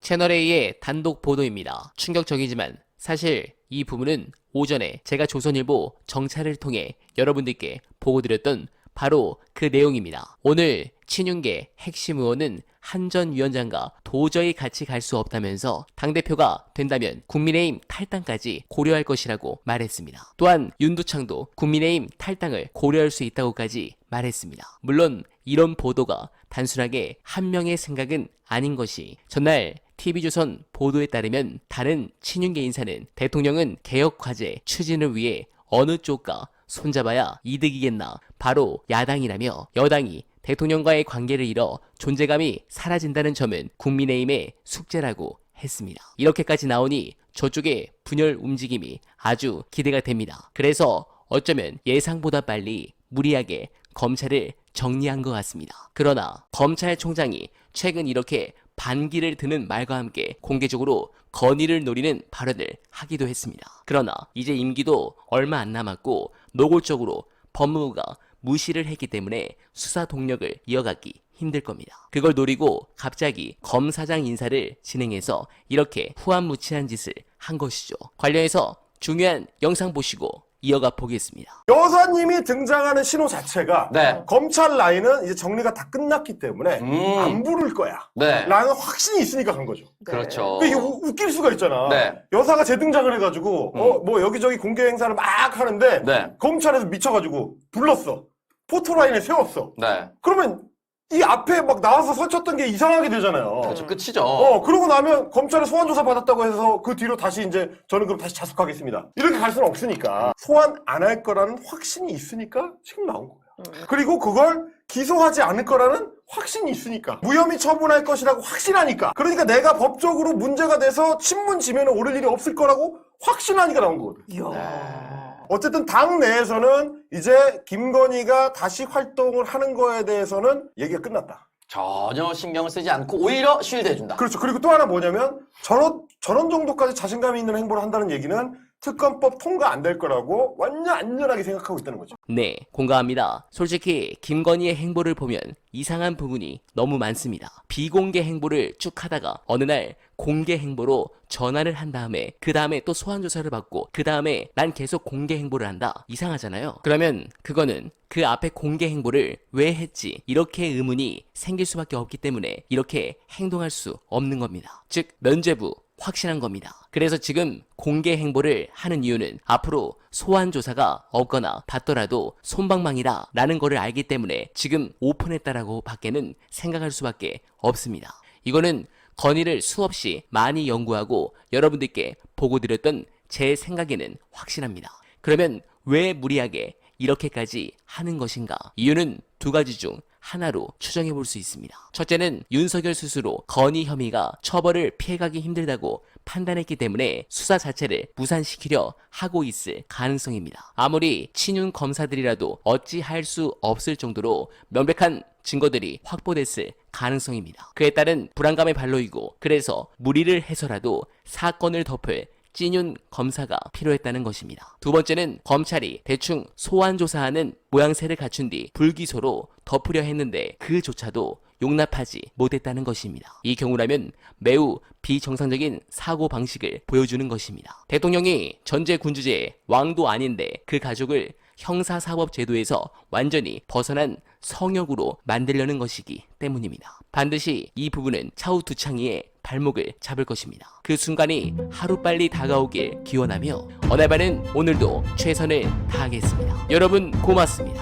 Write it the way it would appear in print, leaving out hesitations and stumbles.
채널A의 단독 보도입니다. 충격적이지만 사실 이 부분은 오전에 제가 조선일보 정찰을 통해 여러분들께 보고드렸던 바로 그 내용입니다. 오늘 친윤계 핵심 의원은 한 전 위원장과 도저히 같이 갈 수 없다면서 당대표가 된다면 국민의힘 탈당까지 고려할 것이라고 말했습니다. 또한 윤두창도 국민의힘 탈당을 고려할 수 있다고까지 말했습니다. 물론 이런 보도가 단순하게 한 명의 생각은 아닌 것이 전날 TV조선 보도에 따르면 다른 친윤계 인사는 대통령은 개혁과제 추진을 위해 어느 쪽과 손잡아야 이득이겠나 바로 야당이라며 여당이 대통령과의 관계를 잃어 존재감이 사라진다는 점은 국민의힘의 숙제라고 했습니다. 이렇게까지 나오니 저쪽의 분열 움직임이 아주 기대가 됩니다. 그래서 어쩌면 예상보다 빨리 무리하게 검찰을 정리한 것 같습니다. 그러나 검찰총장이 최근 이렇게 반기를 드는 말과 함께 공개적으로 건의를 노리는 발언을 하기도 했습니다. 그러나 이제 임기도 얼마 안 남았고 노골적으로 법무부가 무시를 했기 때문에 수사 동력을 이어가기 힘들 겁니다. 그걸 노리고 갑자기 검사장 인사를 진행해서 이렇게 후한무치한 짓을 한 것이죠. 관련해서 중요한 영상 보시고 이어가 보겠습니다. 여사님이 등장하는 신호 자체가 네. 검찰 라인은 이제 정리가 다 끝났기 때문에 안 부를 거야 네. 라는 확신이 있으니까 간 거죠. 그렇죠. 근데 이게 웃길 수가 있잖아. 네. 여사가 재등장을 해가지고 뭐 여기저기 공개 행사를 막 하는데 네. 검찰에서 미쳐가지고 불렀어. 포토라인에 세웠어. 네. 그러면 이 앞에 막 나와서 서쳤던 게 이상하게 되잖아요. 그렇죠. 끝이죠. 그러고 나면 검찰에 소환조사 받았다고 해서 그 뒤로 다시 이제 저는 그럼 다시 자숙하겠습니다. 이렇게 갈 수는 없으니까 소환 안 할 거라는 확신이 있으니까 지금 나온 거예요. 그리고 그걸 기소하지 않을 거라는 확신이 있으니까 무혐의 처분할 것이라고 확신하니까 그러니까 내가 법적으로 문제가 돼서 신문 지면에 오를 일이 없을 거라고 확신하니까 나온 거거든. 어쨌든 당 내에서는 이제 김건희가 다시 활동을 하는 거에 대해서는 얘기가 끝났다. 전혀 신경을 쓰지 않고 오히려 쉴드해준다. 그렇죠. 그리고 또 하나 뭐냐면 저런 정도까지 자신감이 있는 행보를 한다는 얘기는 특검법 통과 안 될 거라고 완전 안전하게 생각하고 있다는 거죠. 네, 공감합니다. 솔직히 김건희의 행보를 보면 이상한 부분이 너무 많습니다. 비공개 행보를 쭉 하다가 어느 날 공개 행보로 전환을 한 다음에 그 다음에 또 소환 조사를 받고 그 다음에 난 계속 공개 행보를 한다. 이상하잖아요. 그러면 그거는 그 앞에 공개 행보를 왜 했지? 이렇게 의문이 생길 수밖에 없기 때문에 이렇게 행동할 수 없는 겁니다. 즉 면죄부 확신한 겁니다. 그래서 지금 공개 행보를 하는 이유는 앞으로 소환 조사가 없거나 받더라도 솜방망이다 라는 거를 알기 때문에 지금 오픈했다라고 밖에는 생각할 수밖에 없습니다. 이거는 건의를 수없이 많이 연구하고 여러분들께 보고드렸던 제 생각에는 확신합니다. 그러면 왜 무리하게 이렇게까지 하는 것인가? 이유는 두 가지 중 하나로 추정해 볼 수 있습니다. 첫째는 윤석열 스스로 건의 혐의가 처벌을 피해가기 힘들다고 판단했기 때문에 수사 자체를 무산시키려 하고 있을 가능성입니다. 아무리 친윤 검사들이라도 어찌할 수 없을 정도로 명백한 증거들이 확보됐을 가능성입니다. 그에 따른 불안감의 발로이고 그래서 무리를 해서라도 사건을 덮을 찐윤 검사가 필요했다는 것입니다. 두 번째는 검찰이 대충 소환 조사하는 모양새를 갖춘 뒤 불기소로 덮으려 했는데 그조차도 용납하지 못했다는 것입니다. 이 경우라면 매우 비정상적인 사고방식을 보여주는 것입니다. 대통령이 전제군주제의 왕도 아닌데 그 가족을 형사사법제도에서 완전히 벗어난 성역으로 만들려는 것이기 때문입니다. 반드시 이 부분은 차후 두창이의 발목을 잡을 것입니다. 그 순간이 하루빨리 다가오길 기원하며 어날바는 오늘도 최선을 다하겠습니다. 여러분 고맙습니다.